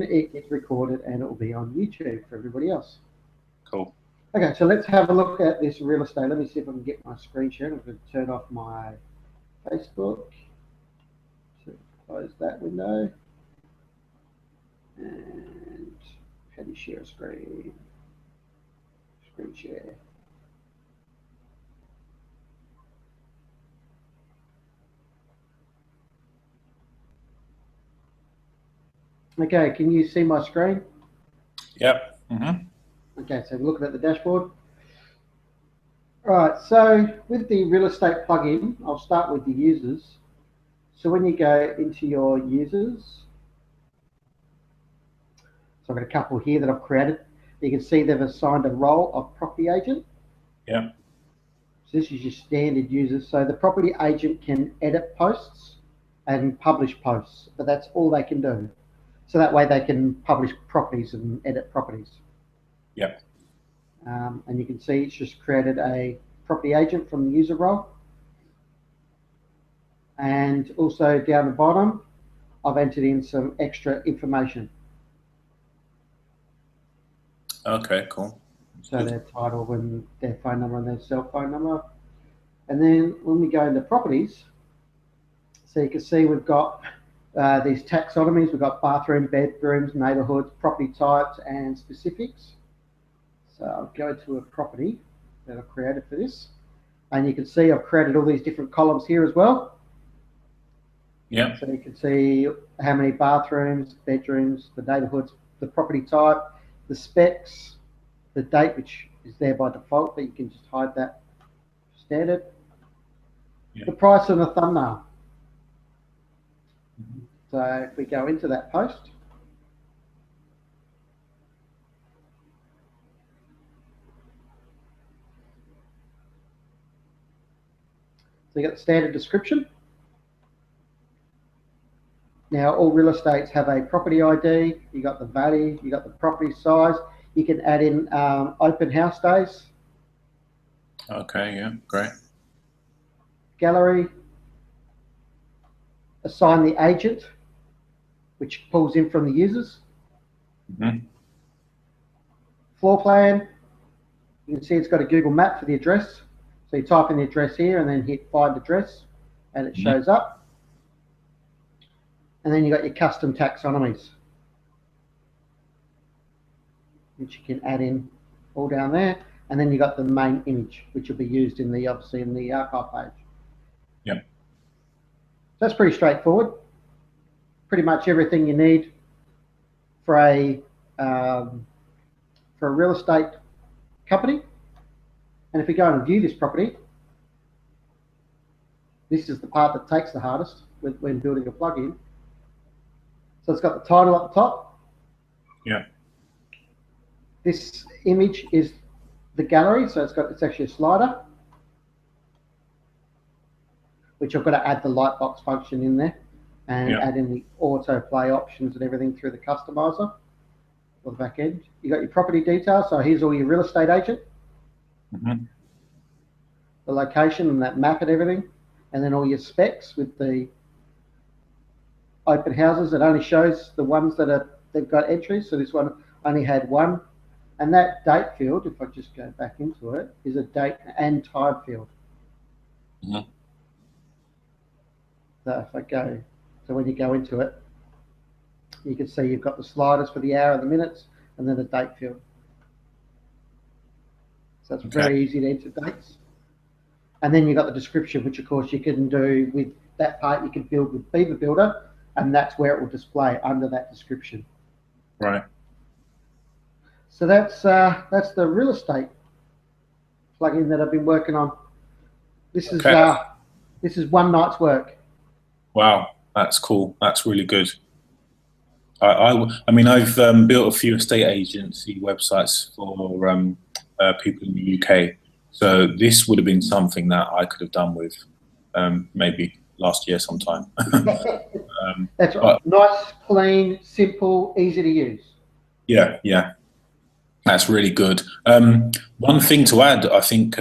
it gets recorded and it will be on YouTube for everybody else. Cool. Okay, so let's have a look at this real estate. Let me see if I can get my screen share. I'm going to turn off my Facebook. So close that window. And how do you share a screen? Screen share. Okay, can you see my screen? Yep. Okay, so we're looking at the dashboard. All right, so with the real estate plugin, I'll start with the users. So when you go into your users, so I've got a couple here that I've created. You can see they've assigned a role of property agent. Yeah. So this is your standard users. So the property agent can edit posts and publish posts, but that's all they can do. So that way they can publish properties and edit properties. Yeah. And you can see it's just created a property agent from the user role. And also down the bottom, I've entered in some extra information. Okay, cool. So their title and their phone number and their cell phone number. And then when we go into properties, so you can see we've got these taxonomies. We've got bathroom, bedrooms, neighborhoods, property types, and specifics. So I'll go to a property that I've created for this. And you can see I've created all these different columns here as well. Yeah. So you can see how many bathrooms, bedrooms, the neighborhoods, the property type, the specs, the date, which is there by default, but you can just hide that standard. Yeah. The price and the thumbnail. So if we go into that post, so you got the standard description. Now all real estates have a property ID, you got the value, you got the property size. You can add in open house days. Okay, yeah, great. Gallery. Assign the agent, which pulls in from the users. Floor plan. You can see it's got a Google map for the address. So you type in the address here and then hit find address and it shows up. And then you got your custom taxonomies, which you can add in all down there. And then you got the main image, which will be used in the, obviously in the archive page. Yep. So that's pretty straightforward. Pretty much everything you need for a real estate company. And if we go and view this property, this is the part that takes the hardest when building a plugin. So it's got the title at the top. Yeah. This image is the gallery, so it's actually a slider, which I've got to add the lightbox function in there and add in the autoplay options and everything through the customizer for the back end. You got your property details, so here's all your real estate agent, the location and that map and everything, and then all your specs with the open houses. It only shows the ones that they've got entries, so this one only had one. And that date field, if I just go back into it, is a date and time field. So if I go, so when you go into it, you can see you've got the sliders for the hour and the minutes, and then the date field. So it's very easy to enter dates. And then you've got the description, which of course you can do with that part. You can build with Beaver Builder, and that's where it will display under that description. Right. So that's the real estate plugin that I've been working on. This is one night's work. Wow, that's cool. That's really good. I mean, I've built a few estate agency websites for people in the UK. So this would have been something that I could have done with maybe last year sometime. That's right. Nice, clean, simple, easy to use. Yeah, yeah. That's really good. One thing to add, I think,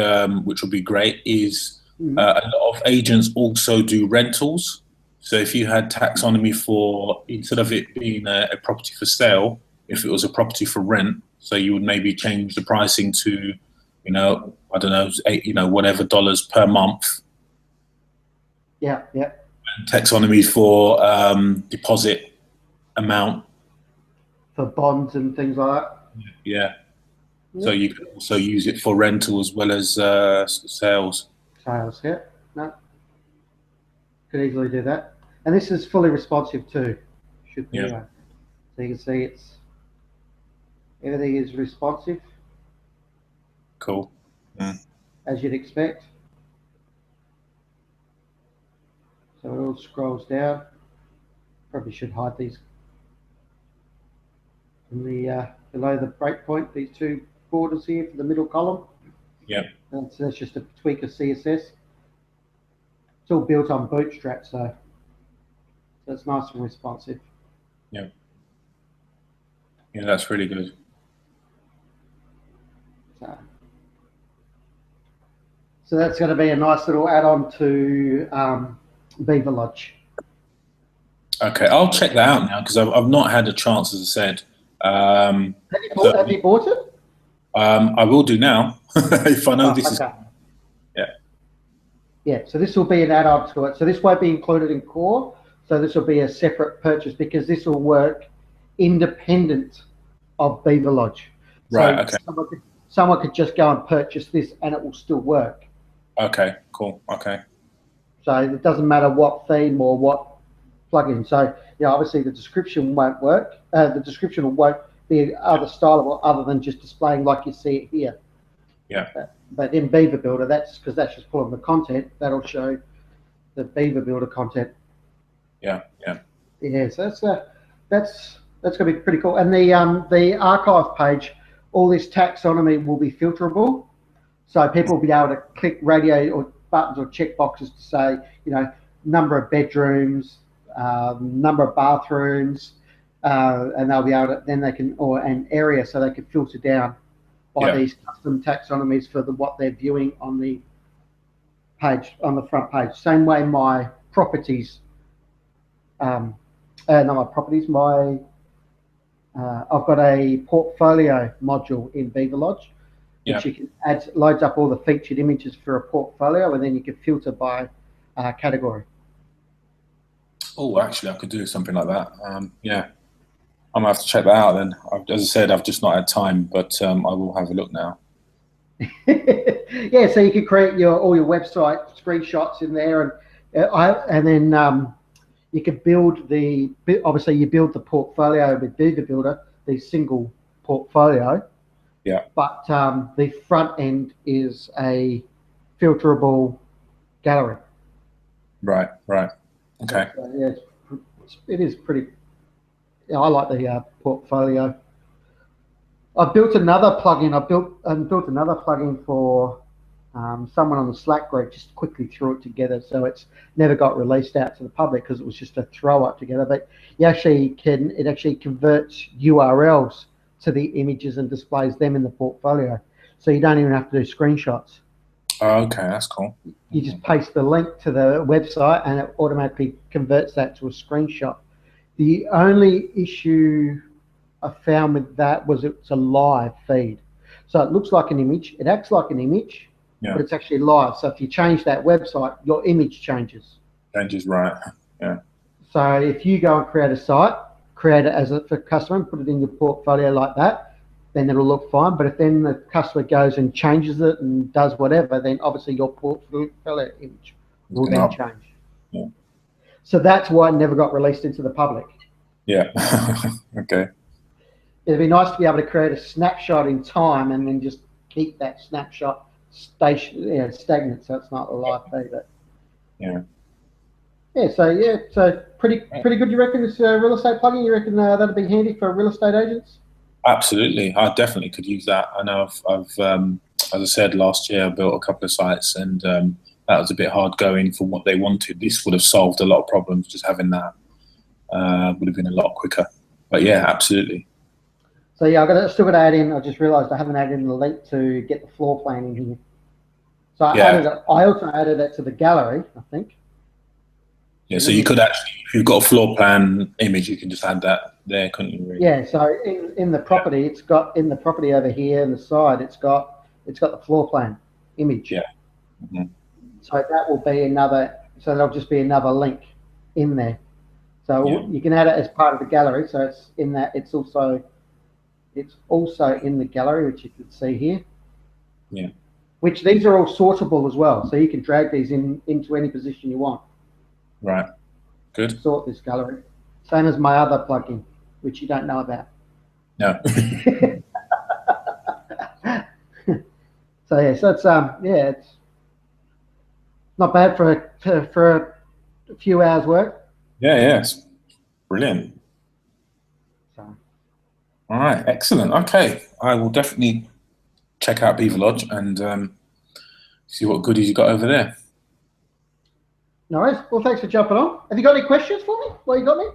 which would be great, is a lot of agents also do rentals. So if you had taxonomy for, instead of it being a property for sale, if it was a property for rent, so you would maybe change the pricing to, I don't know, whatever dollars per month. Yeah, yeah. And taxonomy for deposit amount. For bonds and things like that. Yeah. So you can also use it for rental as well as sales. Sales, yeah. No. Could easily do that. And this is fully responsive too. Should be. Yeah. So you can see everything is responsive. Cool. As you'd expect. So it all scrolls down. Probably should hide these in the below the breakpoint, these two borders here for the middle column. Yeah. And so that's just a tweak of CSS. It's all built on Bootstrap, so it's nice and responsive. Yeah. Yeah, that's really good. So that's going to be a nice little add-on to Beaverlodge. Okay, I'll check that out now because I've not had a chance, as I said. Have you bought it? I will do now if I know this is. Yeah. Yeah. So this will be an add-on to it. So this won't be included in core. So this will be a separate purchase because this will work independent of Beaverlodge. Right. So Okay. Someone could just go and purchase this, and it will still work. Okay. Cool. Okay. So it doesn't matter what theme or what plugin. So obviously the description won't work. The description won't be other stylable other than just displaying like you see it here. Yeah. But in Beaver Builder, that's because that's just pulling the content. That'll show the Beaver Builder content. Yeah. Yeah. Yeah. So that's going to be pretty cool. And the archive page, all this taxonomy will be filterable. So people will be able to click radio or buttons or check boxes to say, number of bedrooms, number of bathrooms, and they'll be able to, then they can, or an area, so they can filter down by these custom taxonomies for what they're viewing on the page, on the front page. Same way my properties, not my properties, I've got a portfolio module in Beaverlodge, which you can add, loads up all the featured images for a portfolio, and then you can filter by category. Oh, actually, I could do something like that. Yeah, I'm gonna have to check that out then. As I said, I've just not had time, but I will have a look now. Yeah, so you could create all your website screenshots in there, and then you could build obviously you build the portfolio with Beaver Builder, the single portfolio. Yeah. But the front end is a filterable gallery. Right. Right. Okay. So, yeah, it is pretty. I like the portfolio. I built another plugin. I built another plugin for someone on the Slack group. Just quickly threw it together, so it's never got released out to the public because it was just a throw up together. But it actually converts URLs to the images and displays them in the portfolio, so you don't even have to do screenshots. Oh, okay, that's cool. You just paste the link to the website and it automatically converts that to a screenshot. The only issue I found with that was it's a live feed, so it looks like an image, it acts like an image, but it's actually live. So if you change that website, your image changes. Right. Yeah. So if you go and create a site, create it for customer and put it in your portfolio like that, then it'll look fine. But if then the customer goes and changes it and does whatever, then obviously your portfolio image will then change. Yeah. So that's why it never got released into the public. Yeah. Okay. It'd be nice to be able to create a snapshot in time and then just keep that snapshot stagnant, so it's not a live feed. Yeah. Yeah, so pretty good. You reckon this real estate plugin? You reckon that'd be handy for real estate agents? Absolutely, I definitely could use that. I know I've as I said last year, I built a couple of sites, and that was a bit hard going for what they wanted. This would have solved a lot of problems. Just having that would have been a lot quicker. But yeah, absolutely. So yeah, I still got to add in. I just realised I haven't added in the link to get the floor plan in here. So I also added it to the gallery, I think. Yeah, so you could actually, if you've got a floor plan image, you can just add that there, couldn't you? Really? Yeah. So in the property, it's got in the property over here on the side, it's got the floor plan image. Yeah. Mm-hmm. So that will be another. So there'll just be another link in there. So you can add it as part of the gallery. So it's in that. It's also in the gallery, which you can see here. Yeah. Which these are all sortable as well, so you can drag these into any position you want. Right. Good. Sort this gallery. Same as my other plugin, which you don't know about. No. So yeah, so it's it's not bad for a few hours work. Yeah, it's brilliant. So. All right, excellent. Okay, I will definitely check out Beaverlodge and see what goodies you got over there. No worries. Well, thanks for jumping on. Have you got any questions for me? Well, you got me?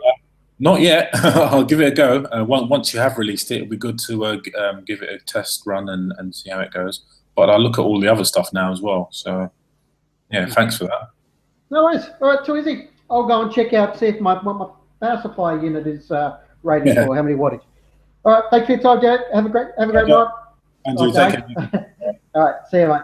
Not yet. I'll give it a go. Once you have released it, it'll be good to give it a test run and see how it goes. But I'll look at all the other stuff now as well. So, yeah, thanks for that. No worries. All right, too easy. I'll go and check out, see if my power supply unit is rated for how many wattage. All right, thanks for your time, Jared. Have a great night. And you take care. All right, see you, mate.